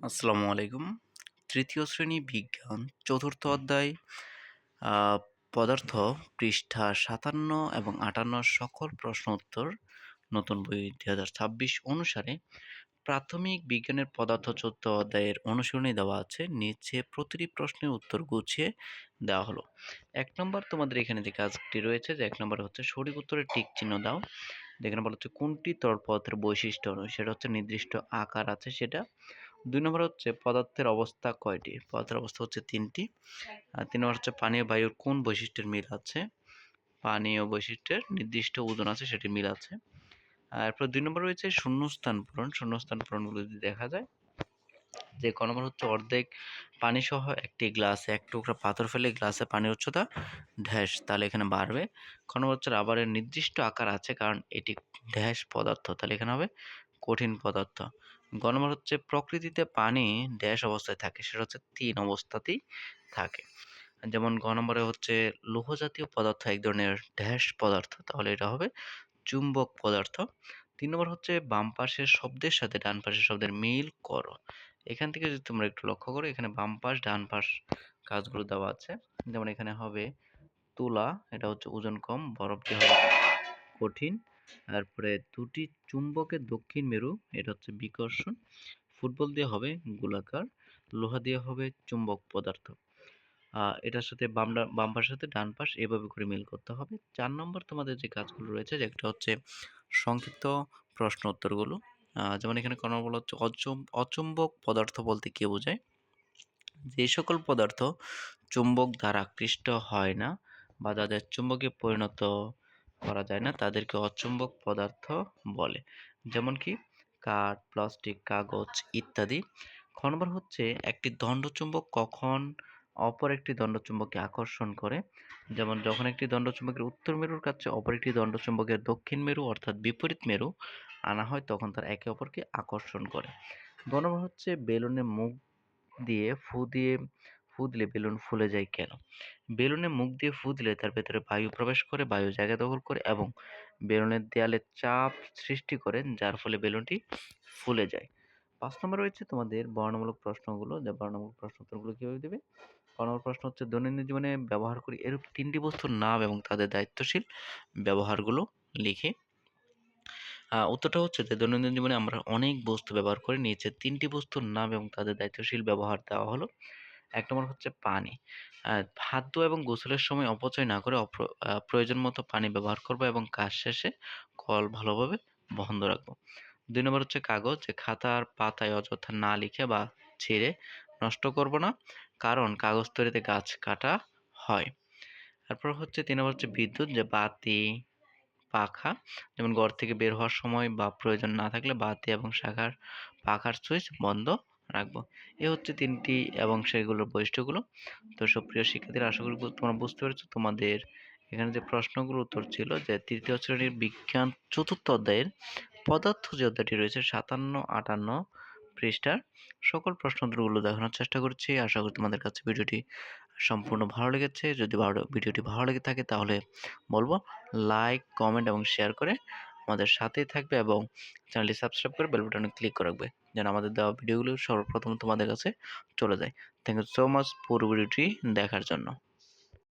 আসসালামু আলাইকুম। তৃতীয় শ্রেণী বিজ্ঞান চতুর্থ অধ্যায় আ পদার্থ পৃষ্ঠা ৫৭ এবং ৫৮ সকল প্রশ্ন উত্তর নতুন বই ২০২৬ অনুসারে প্রাথমিক বিজ্ঞানের পদার্থ চতুর্থ অধ্যায়ের অনুশীলনী দেওয়া আছে। নিচে প্রতিটি প্রশ্নের উত্তর গুছিয়ে দেওয়া হলো। ১ নম্বর তোমাদের এখানে যে কাজটি রয়েছে যে ১ নম্বরে হচ্ছে সঠিক উত্তরে টিক চিহ্ন দাও। যেখানে বলা হচ্ছে কোনটি তরল পদার্থের বৈশিষ্ট্য নয় সেটা হচ্ছে নির্দিষ্ট আকার আছে সেটা। ২ নম্বর হচ্ছে পদার্থের অবস্থা কয়টি? পদার্থের অবস্থা হচ্ছে ৩টি। ৩ নম্বর হচ্ছে পানি ও বায়ুর কোন বৈশিষ্ট্যের মিল আছে? পানি ও বৈশিষ্ট্যের নির্দিষ্ট ওজন আছে সেটির মিল আছে। এরপর ২ নম্বর রয়েছে শূন্যস্থান পূরণ। শূন্যস্থান পূরণগুলো যদি দেখা যায় যে ক নম্বর হচ্ছে অর্ধেক পানিসহ একটি গ্লাসে ১ টুকরা পাথর ফেলে গ্লাসে পানির উচ্চতা ড্যাশ তাহলে এখানে বাড়বে। খ নম্বর হচ্ছে রাবারের নির্দিষ্ট আকার আছে কারণ এটি ড্যাশ পদার্থ তাহলে এখানে হবে কঠিন পদার্থ। গ নম্বর হচ্ছে প্রকৃতিতে পানি ড্যাশ অবস্থায় থাকে সেটা হচ্ছে ৩ অবস্থাতেই থাকে। যেমন গ নম্বরে হচ্ছে লৌহ জাতীয় পদার্থ এক ধরনের ড্যাশ পদার্থ তাহলে এটা হবে চুম্বক পদার্থ। ৩ নম্বর হচ্ছে বাম পাশের শব্দের সাথে ডান পাশের শব্দের মিল করো। এখান থেকে যদি তোমরা একটু লক্ষ্য করো এখানে বাম পাশ ডান পাশ কাজগুলো দেওয়া আছে। যেমন এখানে হবে তুলা, এটা হচ্ছে ওজন কম, বরফ দিয়ে হবে কঠিন। তারপরে দুটি চুম্বকের দক্ষিণ মেরু, এটা হচ্ছে বিকর্ষণ। ফুটবল দিয়ে হবে গোলাকার, লোহা দিয়ে হবে চুম্বক পদার্থ। এটার সাথে বাম পাশের সাথে ডান পাশ এভাবে করে মিল করতে হবে। ৪ নম্বর তোমাদের যে কাজগুলো রয়েছে যে একটা হচ্ছে সংক্ষিপ্ত প্রশ্ন উত্তরগুলো। যেমন এখানে ক নম্বর বলা হচ্ছে অচুম্বক পদার্থ বলতে কি বোঝায়? যে সকল পদার্থ চুম্বক দ্বারা আকৃষ্ট হয় না বা যাদের চুম্বকে পরিণত করা যায় না তাদেরকে অচুম্বক পদার্থ বলে। যেমন কি কাঠ, প্লাস্টিক, কাগজ ইত্যাদি। খ নম্বর হচ্ছে একটি দণ্ডচুম্বক কখন অপর একটি দণ্ডচুম্বককে আকর্ষণ করে? যেমন যখন একটি দণ্ডচুম্বকের উত্তর মেরুর কাছে অপর একটি দণ্ডচুম্বকের দক্ষিণ মেরু অর্থাৎ বিপরীত মেরু আনা হয় তখন তারা একে অপরকে আকর্ষণ করে। গ নম্বর হচ্ছে বেলুনের মুখ দিয়ে ফু দিলে বেলুন ফুলে যায় কেন? বেলুনে মুখ দিয়ে ফু দিলে তার ভেতরে বায়ু প্রবেশ করে, বায়ু জায়গা দখল করে এবং বেলুনের দেয়ালে চাপ সৃষ্টি করে যার ফলে বেলুনটি ফুলে যায়। ৫ নম্বর রয়েছে তোমাদের বর্ণমূলক প্রশ্নগুলো, যে বর্ণমূলক প্রশ্ন উত্তরগুলো কিভাবে দিবে? ক নম্বর প্রশ্ন হচ্ছে দৈনন্দিন জীবনে ব্যবহার করি এরূপ ৩টি বস্তুর নাম এবং তাদের দায়িত্বশীল ব্যবহারগুলো লিখে উত্তরটা হচ্ছে যে দৈনন্দিন জীবনে আমরা অনেক বস্তু ব্যবহার করি। নিচে ৩টি বস্তুর নাম এবং তাদের দায়িত্বশীল ব্যবহার দেওয়া হলো। ১ নম্বর হচ্ছে পানি। হাত ধোয়া এবং গোসলের সময় অপচয় না করে প্রয়োজন মতো পানি ব্যবহার করব এবং কাজ শেষে কল ভালোভাবে বন্ধ রাখবো। ২ নম্বর হচ্ছে কাগজ, যে খাতার পাতায় অযথা না লিখে বা ছিঁড়ে নষ্ট করব না, কারণ কাগজ তৈরিতে গাছ কাটা হয়। তারপর হচ্ছে ৩ নম্বর হচ্ছে বিদ্যুৎ, যে বাতি, পাখা, যেমন ঘর থেকে বের হওয়ার সময় বা প্রয়োজন না থাকলে বাতি এবং পাখার সুইচ বন্ধ রাখবো। এ হচ্ছে ৩টি এবং সেগুলোর বৈশিষ্ট্যগুলো। তো সুপ্রিয় শিক্ষার্থীরা, আশা করি তোমরা বুঝতে পেরেছো। তোমাদের এখানে যে প্রশ্নগুলোর উত্তর ছিল যে তৃতীয় শ্রেণীর বিজ্ঞান চতুর্থ অধ্যায়ের পদার্থ যে অধ্যায়টি রয়েছে ৫৭-৫৮ পৃষ্ঠার সকল প্রশ্ন উত্তরগুলো দেখানোর চেষ্টা করছি। আশা করি তোমাদের কাছে ভিডিওটি সম্পূর্ণ ভালো লেগেছে। যদি ভিডিওটি ভালো লেগে থাকে তাহলে বলবো লাইক, কমেন্ট এবং শেয়ার করে আমাদের সাথেই থাকবে এবং চ্যানেলটি সাবস্ক্রাইব করে বেল বাটনে ক্লিক করে রাখবে যেন আমাদের দেওয়া ভিডিওগুলো সর্বপ্রথম তোমাদের কাছে চলে যায়। থ্যাংক ইউ সো মাচ পুরো ভিডিওটি দেখার জন্য।